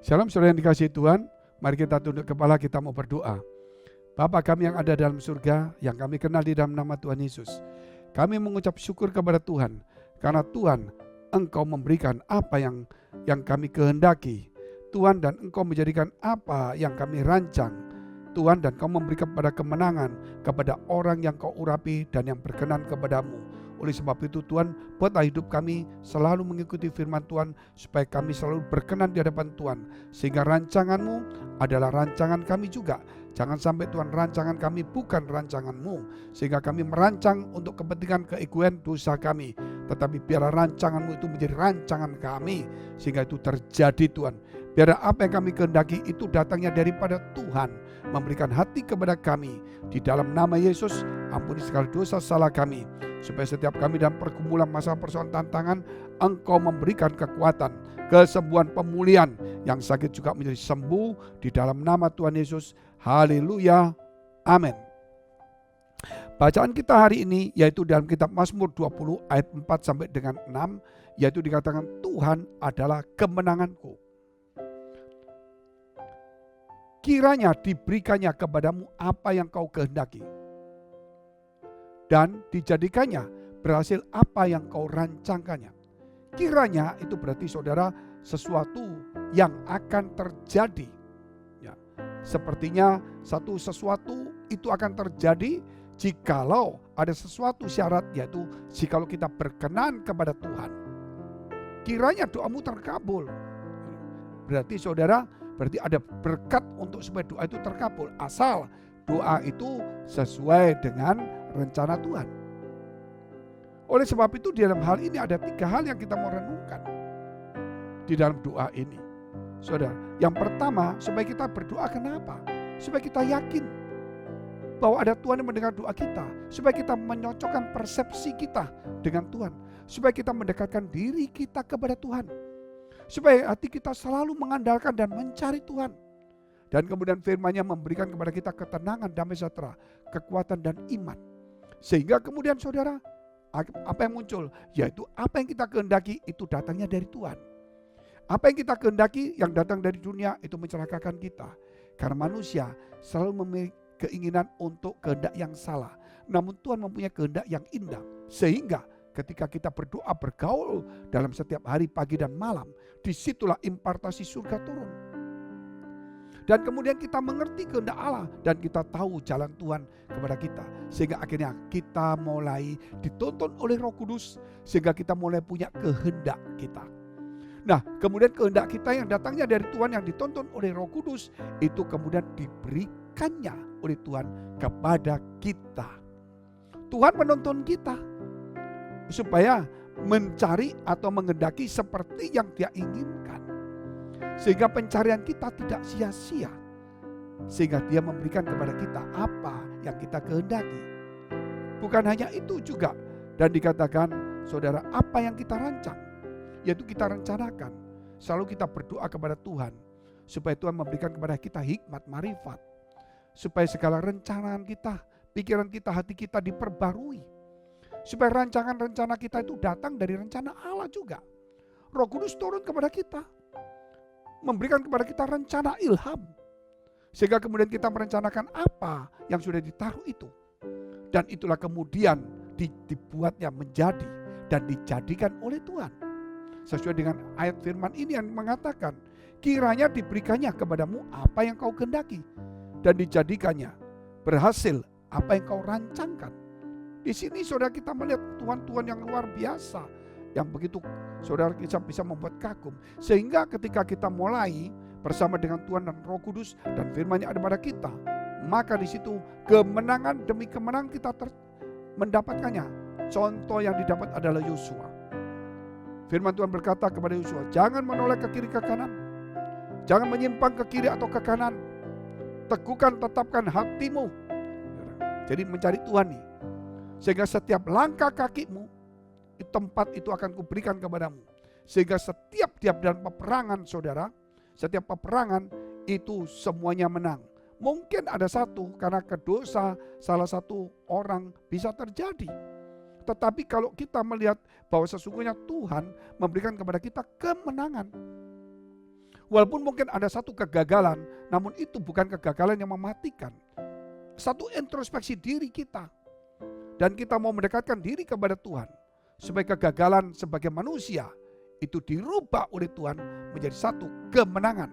Shalom saudara yang dikasihi Tuhan, mari kita tunduk kepala, kita mau berdoa. Bapa kami yang ada dalam surga, yang kami kenal di dalam nama Tuhan Yesus. Kami mengucap syukur kepada Tuhan, karena Tuhan, Engkau memberikan apa yang kami kehendaki. Tuhan, dan Engkau menjadikan apa yang kami rancang. Tuhan, dan Kau memberikan kepada kemenangan kepada orang yang Kau urapi dan yang berkenan kepadamu. Oleh sebab itu Tuhan, buatlah hidup kami selalu mengikuti firman Tuhan, supaya kami selalu berkenan di hadapan Tuhan. Sehingga rancangan-Mu adalah rancangan kami juga. Jangan sampai Tuhan rancangan kami bukan rancangan-Mu, sehingga kami merancang untuk kepentingan keegoan dosa kami. Tetapi biarlah rancangan-Mu itu menjadi rancangan kami, sehingga itu terjadi Tuhan. Biarlah apa yang kami kehendaki itu datangnya daripada Tuhan, memberikan hati kepada kami. Di dalam nama Yesus, ampuni segala dosa salah kami, supaya setiap kami dalam pergumulan masa persoalan tantangan, Engkau memberikan kekuatan, kesembuhan, pemulihan, yang sakit juga menjadi sembuh di dalam nama Tuhan Yesus. Haleluya, amin. Bacaan kita hari ini yaitu dalam kitab Mazmur 20 ayat 4 sampai dengan 6, yaitu dikatakan Tuhan adalah kemenanganku. Kiranya diberikannya kepadamu apa yang kau kehendaki, dan dijadikannya berhasil apa yang kau rancangkannya. Kiranya itu berarti saudara sesuatu yang akan terjadi. Ya, sepertinya sesuatu itu akan terjadi jikalau ada sesuatu syarat, yaitu jikalau kita berkenan kepada Tuhan. Kiranya doamu terkabul. Berarti saudara, berarti ada berkat untuk supaya doa itu terkabul, asal doa itu sesuai dengan rencana Tuhan. Oleh sebab itu di dalam hal ini ada 3 hal yang kita mau renungkan di dalam doa ini. Saudara, yang pertama, supaya kita berdoa kenapa? Supaya kita yakin bahwa ada Tuhan yang mendengar doa kita, supaya kita menyocokkan persepsi kita dengan Tuhan, supaya kita mendekatkan diri kita kepada Tuhan, supaya hati kita selalu mengandalkan dan mencari Tuhan. Dan kemudian firman-Nya memberikan kepada kita ketenangan, damai sejahtera, kekuatan dan iman. Sehingga kemudian saudara, apa yang muncul? Yaitu apa yang kita kehendaki itu datangnya dari Tuhan. Apa yang kita kehendaki yang datang dari dunia itu mencelakakan kita. Karena manusia selalu memiliki keinginan untuk kehendak yang salah. Namun Tuhan mempunyai kehendak yang indah. Sehingga ketika kita berdoa bergaul dalam setiap hari, pagi dan malam, disitulah impartasi surga turun. Dan kemudian kita mengerti kehendak Allah dan kita tahu jalan Tuhan kepada kita. Sehingga akhirnya kita mulai dituntun oleh Roh Kudus, sehingga kita mulai punya kehendak kita. Nah, kemudian kehendak kita yang datangnya dari Tuhan, yang dituntun oleh Roh Kudus, itu kemudian diberikannya oleh Tuhan kepada kita. Tuhan menuntun kita supaya mencari atau menghendaki seperti yang Dia inginkan. Sehingga pencarian kita tidak sia-sia. Sehingga Dia memberikan kepada kita apa yang kita kehendaki. Bukan hanya itu juga. Dan dikatakan, saudara, apa yang kita rancang, yaitu kita rencanakan. Selalu kita berdoa kepada Tuhan, supaya Tuhan memberikan kepada kita hikmat, marifat. Supaya segala rencanaan kita, pikiran kita, hati kita diperbarui. Supaya rancangan-rencana kita itu datang dari rencana Allah juga. Roh Kudus turun kepada kita, memberikan kepada kita rencana ilham. Sehingga kemudian kita merencanakan apa yang sudah ditaruh itu. Dan itulah kemudian dibuatnya menjadi dan dijadikan oleh Tuhan. Sesuai dengan ayat firman ini yang mengatakan, kiranya diberikannya kepadamu apa yang kau kehendaki, dan dijadikannya berhasil apa yang kau rancangkan. Di sini saudara kita melihat Tuhan-Tuhan yang luar biasa, yang begitu saudara kita bisa membuat kagum. Sehingga ketika kita mulai bersama dengan Tuhan dan Roh Kudus dan firman-Nya ada pada kita, maka di situ kemenangan demi kemenangan kita mendapatkannya. Contoh yang didapat adalah Yosua. Firman Tuhan berkata kepada Yosua, jangan menoleh ke kiri ke kanan, jangan menyimpang ke kiri atau ke kanan, teguhkan tetapkan hatimu. Jadi mencari Tuhan nih, sehingga setiap langkah kakimu, tempat itu akan kuberikan kepadamu. Sehingga setiap dalam peperangan saudara, setiap peperangan itu semuanya menang. Mungkin ada satu karena kedosa salah satu orang bisa terjadi. Tetapi kalau kita melihat bahwa sesungguhnya Tuhan memberikan kepada kita kemenangan. Walaupun mungkin ada satu kegagalan, namun itu bukan kegagalan yang mematikan. Satu introspeksi diri kita. Dan kita mau mendekatkan diri kepada Tuhan. Supaya kegagalan sebagai manusia itu dirubah oleh Tuhan menjadi satu kemenangan.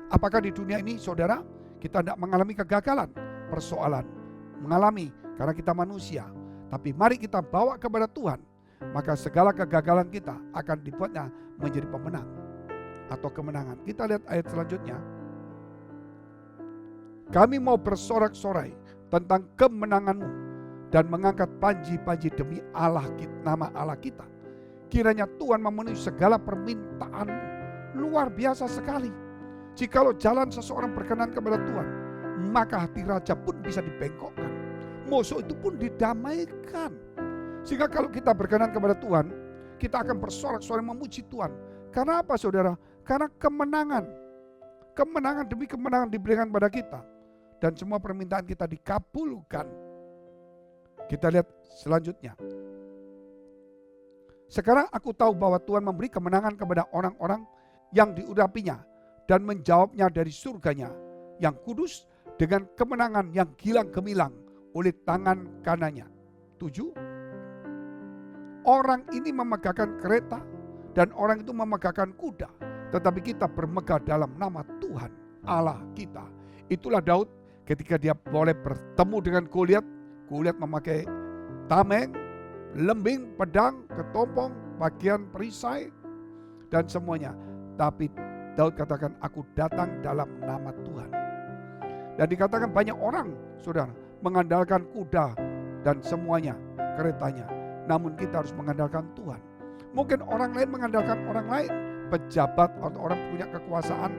Apakah di dunia ini saudara kita tidak mengalami kegagalan? Persoalan mengalami karena kita manusia. Tapi mari kita bawa kepada Tuhan. Maka segala kegagalan kita akan dibuatnya menjadi pemenang atau kemenangan. Kita lihat ayat selanjutnya. Kami mau bersorak-sorai tentang kemenangan-Mu dan mengangkat panji-panji demi Allah kita, nama Allah kita. Kiranya Tuhan memenuhi segala permintaan luar biasa sekali. Jikalau jalan seseorang berkenan kepada Tuhan, maka hati raja pun bisa dibengkokkan. Musuh itu pun didamaikan. Sehingga kalau kita berkenan kepada Tuhan, kita akan bersorak-sorai memuji Tuhan. Karena apa saudara? Karena kemenangan. Kemenangan demi kemenangan diberikan pada kita. Dan semua permintaan kita dikabulkan. Kita lihat selanjutnya. Sekarang aku tahu bahwa Tuhan memberi kemenangan kepada orang-orang yang diurapinya dan menjawabnya dari surganya yang kudus dengan kemenangan yang gilang gemilang oleh tangan kanannya. 7. Orang ini memegahkan kereta dan orang itu memegahkan kuda, tetapi kita bermegah dalam nama Tuhan Allah kita. Itulah Daud ketika dia boleh bertemu dengan Goliat. Goliat memakai tameng, lembing, pedang, ketompong, bagian perisai dan semuanya. Tapi Daud katakan, aku datang dalam nama Tuhan. Dan dikatakan banyak orang, saudara, mengandalkan kuda dan semuanya, keretanya. Namun kita harus mengandalkan Tuhan. Mungkin orang lain mengandalkan orang lain, pejabat atau orang punya kekuasaan,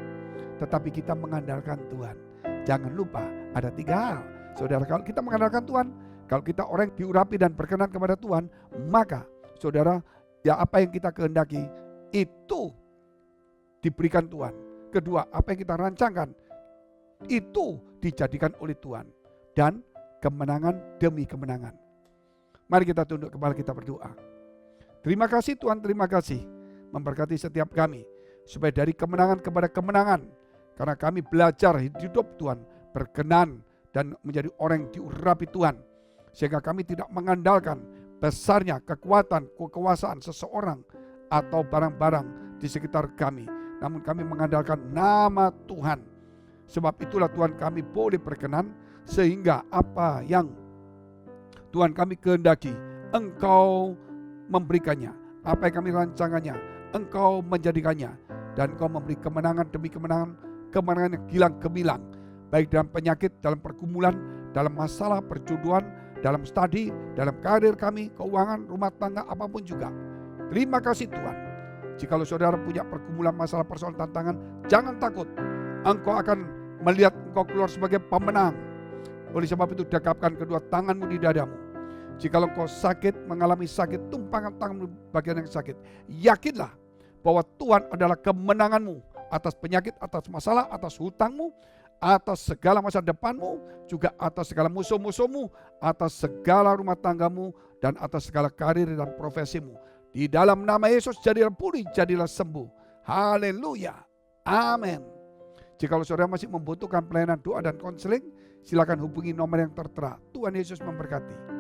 tetapi kita mengandalkan Tuhan. Jangan lupa ada 3 hal. Saudara, kalau kita mengandalkan Tuhan, kalau kita orang yang diurapi dan berkenan kepada Tuhan, maka saudara, ya apa yang kita kehendaki itu diberikan Tuhan. Kedua, apa yang kita rancangkan itu dijadikan oleh Tuhan. Dan kemenangan demi kemenangan. Mari kita tunduk kepala, kita berdoa. Terima kasih Tuhan, terima kasih memberkati setiap kami. Supaya dari kemenangan kepada kemenangan. Karena kami belajar hidup Tuhan berkenan dan menjadi orang yang diurapi Tuhan. Sehingga kami tidak mengandalkan besarnya kekuatan, kekuasaan seseorang atau barang-barang di sekitar kami. Namun kami mengandalkan nama Tuhan. Sebab itulah Tuhan kami boleh berkenan sehingga apa yang Tuhan kami kehendaki, Engkau memberikannya. Apa yang kami rancangannya, Engkau menjadikannya. Dan Engkau memberi kemenangan demi kemenangan, kemenangan yang gilang gemilang. Baik dalam penyakit, dalam pergumulan, dalam masalah perjodohan, dalam studi, dalam karir kami, keuangan, rumah tangga, apapun juga. Terima kasih Tuhan. Jikalau saudara punya pergumulan, masalah, persoalan, tantangan, jangan takut. Engkau akan melihat engkau keluar sebagai pemenang. Oleh sebab itu dekapkan kedua tanganmu di dadamu. Jikalau engkau sakit, mengalami sakit, tumpangkan tanganmu bagian yang sakit. Yakinlah bahwa Tuhan adalah kemenanganmu atas penyakit, atas masalah, atas hutangmu, atas segala masa depanmu, juga atas segala musuh-musuhmu, atas segala rumah tanggamu, dan atas segala karir dan profesimu. Di dalam nama Yesus jadilah pulih, jadilah sembuh. Haleluya. Amin. Jikalau saudara masih membutuhkan pelayanan doa dan konseling, silakan hubungi nomor yang tertera. Tuhan Yesus memberkati.